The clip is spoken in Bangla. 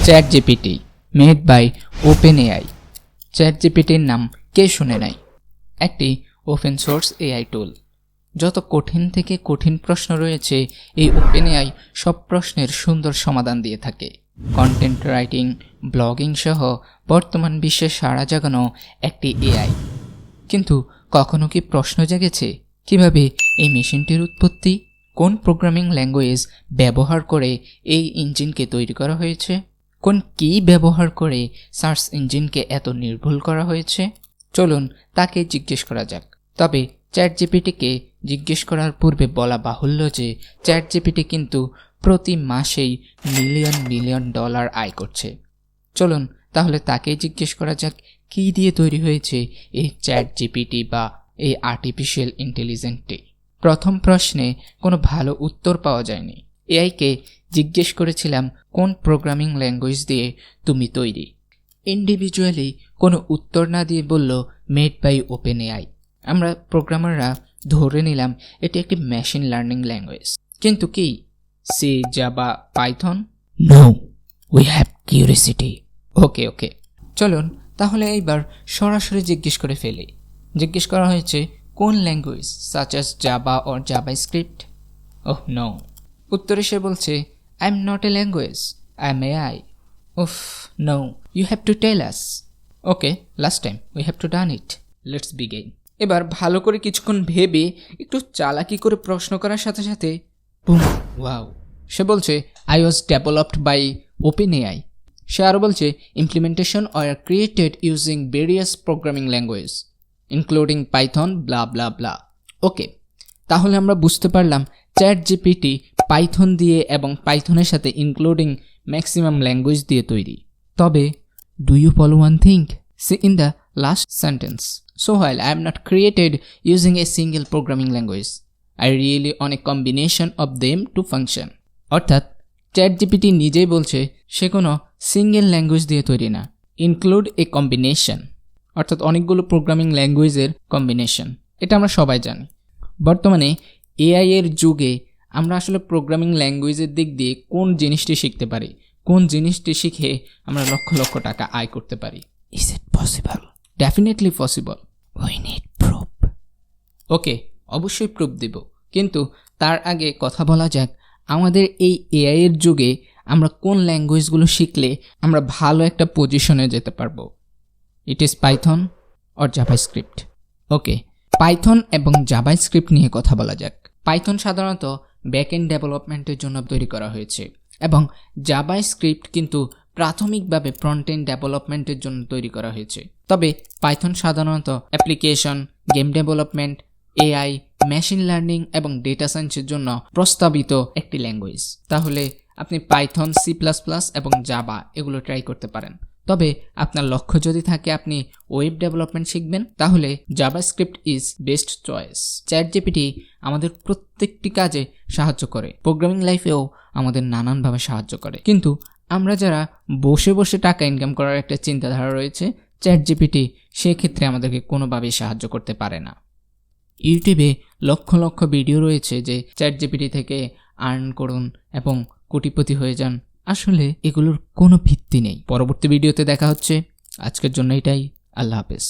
chatgpt made by openai। chatgpt-র নাম কে শুনে নাই? একটি ওপেন সোর্স এআই টুল। যত কঠিন থেকে কঠিন প্রশ্ন রয়েছে, এই ওপেনএআই সব প্রশ্নের সুন্দর সমাধান দিয়ে থাকে। কন্টেন্ট রাইটিং, ব্লগিং সহ বর্তমান বিশ্বে সাড়া জাগানো একটি এআই। কিন্তু কখনো কি প্রশ্ন জেগেছে কিভাবে এই মেশিনটির উৎপত্তি? কোন প্রোগ্রামিং ল্যাঙ্গুয়েজ ব্যবহার করে এই ইঞ্জিনকে তৈরি করা হয়েছে? কোন কি ব্যবহার করে সার্চ ইঞ্জিনকে এত নির্ভুল করা হয়েছে? চলুন তাকে জিজ্ঞেস করা যাক। তবে চ্যাটজিপিটিকে জিজ্ঞেস করার পূর্বে বলা বাহুল্য যে চ্যাটজিপিটি কিন্তু প্রতি মাসেই মিলিয়ন ডলার আয় করছে। চলুন তাহলে তাকে জিজ্ঞেস করা যাক কী দিয়ে তৈরি হয়েছে এই চ্যাটজিপিটি বা এই আর্টিফিশিয়াল ইন্টেলিজেন্সটি। প্রথম প্রশ্নে কোনো ভালো উত্তর পাওয়া যায়নি। এআইকে জিজ্ঞেস করেছিলাম কোন প্রোগ্রামিং ল্যাঙ্গুয়েজ দিয়ে তুমি তৈরি। ইন্ডিভিজুয়ালি কোনো উত্তর না দিয়ে বলল মেড বাই ওপেনএআই। আমরা প্রোগ্রামাররা ধরে নিলাম এটি একটি মেশিন লার্নিং ল্যাঙ্গুয়েজ। কিন্তু কি C, Java, Python? No, we have curiosity. Okay, চলুন তাহলে এইবার সরাসরি জিজ্ঞেস করে ফেলি। জিজ্ঞেস করা হয়েছে কোন language, such as Java or JavaScript? Oh no. উত্তরে সে বলছে I am not a language, I am AI. উফ no, you have to tell us. Okay, last time we have to done it, let's begin. এবার ভালো করে কিছুক্ষণ ভেবে একটু চালাকি করে প্রশ্ন করার সাথে সাথে বুম, ওয়াও। সে বলছে I was developed by OpenAI. সে আরও বলছে implementation are created using various programming language including Python blah blah blah. Okay, তাহলে আমরা বুঝতে পারলাম চ্যাটজিপিটি পাইথন দিয়ে এবং পাইথনের সাথে ইনক্লুডিং ম্যাক্সিমাম ল্যাঙ্গুয়েজ দিয়ে তৈরি। তবে do you follow one thing? See in the last sentence. So while I am not created using a single programming language, I really on a combination of them to function. অর্থাৎ চ্যাটজিপিটি নিজেই বলছে সে কোনো সিঙ্গেল ল্যাঙ্গুয়েজ দিয়ে তৈরি না, ইনক্লুড এ কম্বিনেশন, অর্থাৎ অনেকগুলো প্রোগ্রামিং ল্যাঙ্গুয়েজের কম্বিনেশন। এটা আমরা সবাই জানি। বর্তমানে এআই এর যুগে আমরা আসলে প্রোগ্রামিং ল্যাঙ্গুয়েজের দিক দিয়ে কোন জিনিসটি শিখতে পারি, কোন জিনিসটি শিখে আমরা লক্ষ লক্ষ টাকা আয় করতে পারি? Is it possible? Definitely possible. We need proof. ওকে, অবশ্যই প্রুফ দিব, কিন্তু তার আগে কথা বলা যাক আমাদের এই এআই এর যুগে আমরা কোন ল্যাঙ্গুয়েজগুলো শিখলে আমরা ভালো একটা পজিশনে যেতে পারবো। It is Python or JavaScript. Okay, Python এবং জাভাস্ক্রিপ্ট নিয়ে কথা বলা যাক। পাইথন সাধারণত ব্যাকএন্ড ডেভেলপমেন্টের জন্য তৈরি করা হয়েছে এবং জাভাস্ক্রিপ্ট কিন্তু প্রাথমিকভাবে ফ্রন্ট এন্ড ডেভেলপমেন্টের জন্য তৈরি করা হয়েছে। তবে পাইথন সাধারণত application, game development, AI, machine learning এবং ডেটা সায়েন্সের জন্য প্রস্তাবিত একটি ল্যাঙ্গুয়েজ। তাহলে আপনি পাইথন, C++ এবং জাভা এগুলো ট্রাই করতে পারেন। তবে আপনার লক্ষ্য যদি থাকে আপনি ওয়েব ডেভেলপমেন্ট শিখবেন, তাহলে JavaScript is best choice. ChatGPT আমাদের প্রত্যেকটি কাজে সাহায্য করে, প্রোগ্রামিং লাইফেও আমাদের নানানভাবে সাহায্য করে। কিন্তু আমরা যারা বসে বসে টাকা ইনকাম করার একটা চিন্তাধারা রয়েছে, চ্যাটজিপিটি সেক্ষেত্রে আমাদেরকে কোনোভাবেই সাহায্য করতে পারে না। ইউটিউবে লক্ষ লক্ষ ভিডিও রয়েছে যে চ্যাটজিপিটি থেকে আর্ন করুন এবং কোটিপতি হয়ে যান। আসলে এগুলোর কোনো ভিত্তি নেই। পরবর্তী ভিডিওতে দেখা হচ্ছে। আজকের জন্য এটাই। আল্লাহ হাফেজ।